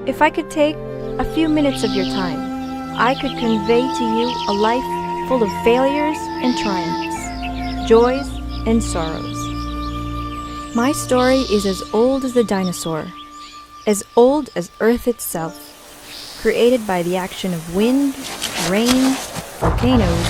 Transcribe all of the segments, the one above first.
If I could take a few minutes of your time, I could convey to you a life full of failures and triumphs, joys and sorrows. My story is as old as the dinosaur, as old as Earth itself, created by the action of wind, rain, volcanoes,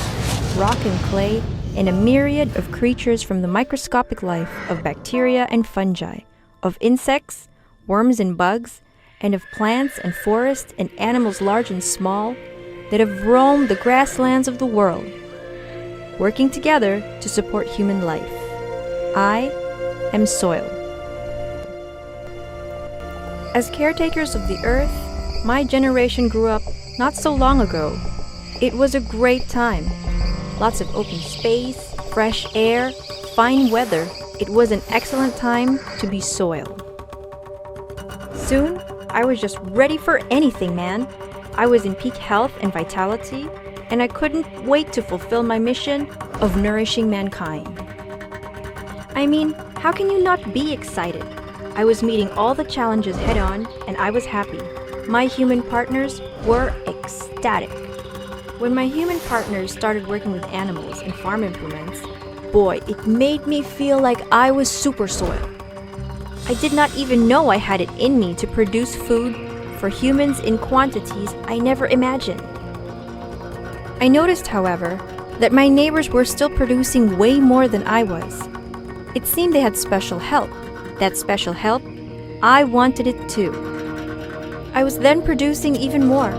rock and clay, and a myriad of creatures from the microscopic life of bacteria and fungi, of insects, worms and bugs, and of plants and forests and animals large and small that have roamed the grasslands of the world, working together to support human life. I am soil. As caretakers of the earth, my generation grew up not so long ago. It was a great time. Lots of open space, fresh air, fine weather. It was an excellent time to be soil. Soon, I was just ready for anything, man. I was in peak health and vitality, and I couldn't wait to fulfill my mission of nourishing mankind. I mean, how can you not be excited? I was meeting all the challenges head-on, and I was happy. My human partners were ecstatic. When my human partners started working with animals and farm implements, boy, it made me feel like I was super soil. I did not even know I had it in me to produce food for humans in quantities I never imagined. I noticed, however, that my neighbors were still producing way more than I was. It seemed they had special help. That special help, I wanted it too. I was then producing even more.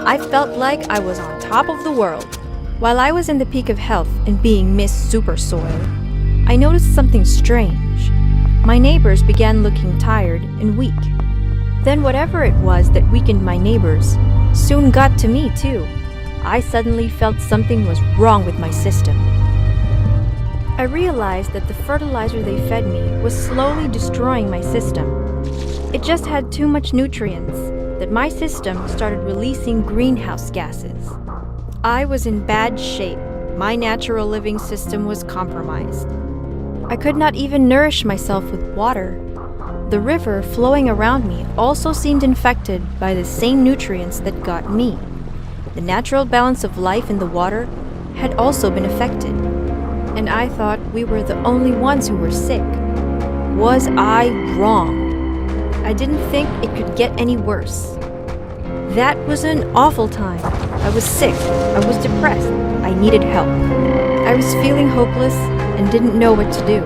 I felt like I was on top of the world. While I was in the peak of health and being Miss Super Soil, I noticed something strange. My neighbors began looking tired and weak. Then whatever it was that weakened my neighbors soon got to me too. I suddenly felt something was wrong with my system. I realized that the fertilizer they fed me was slowly destroying my system. It just had too much nutrients that my system started releasing greenhouse gases. I was in bad shape. My natural living system was compromised. I could not even nourish myself with water. The river flowing around me also seemed infected by the same nutrients that got me. The natural balance of life in the water had also been affected. And I thought we were the only ones who were sick. Was I wrong? I didn't think it could get any worse. That was an awful time. I was sick. I was depressed. I needed help. I was feeling hopeless and didn't know what to do.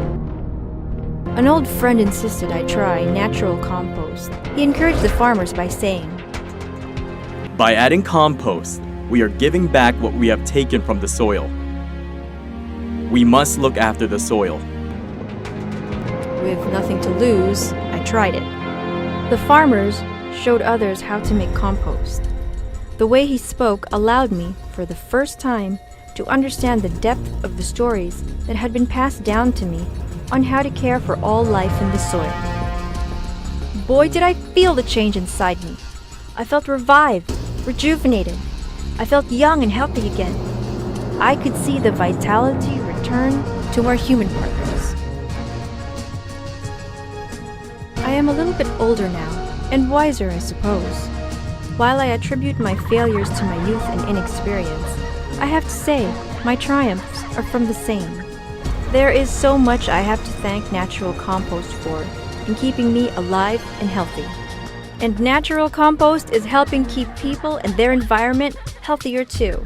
An old friend insisted I try natural compost. He encouraged the farmers by saying, "By adding compost, we are giving back what we have taken from the soil. We must look after the soil." With nothing to lose, I tried it. The farmers showed others how to make compost. The way he spoke allowed me, for the first time, to understand the depth of the stories that had been passed down to me on how to care for all life in the soil. Boy, did I feel the change inside me. I felt revived, rejuvenated. I felt young and healthy again. I could see the vitality return to our human partners. I am a little bit older now, and wiser, I suppose. While I attribute my failures to my youth and inexperience, I have to say, my triumphs are from the same. There is so much I have to thank natural compost for in keeping me alive and healthy. And natural compost is helping keep people and their environment healthier too.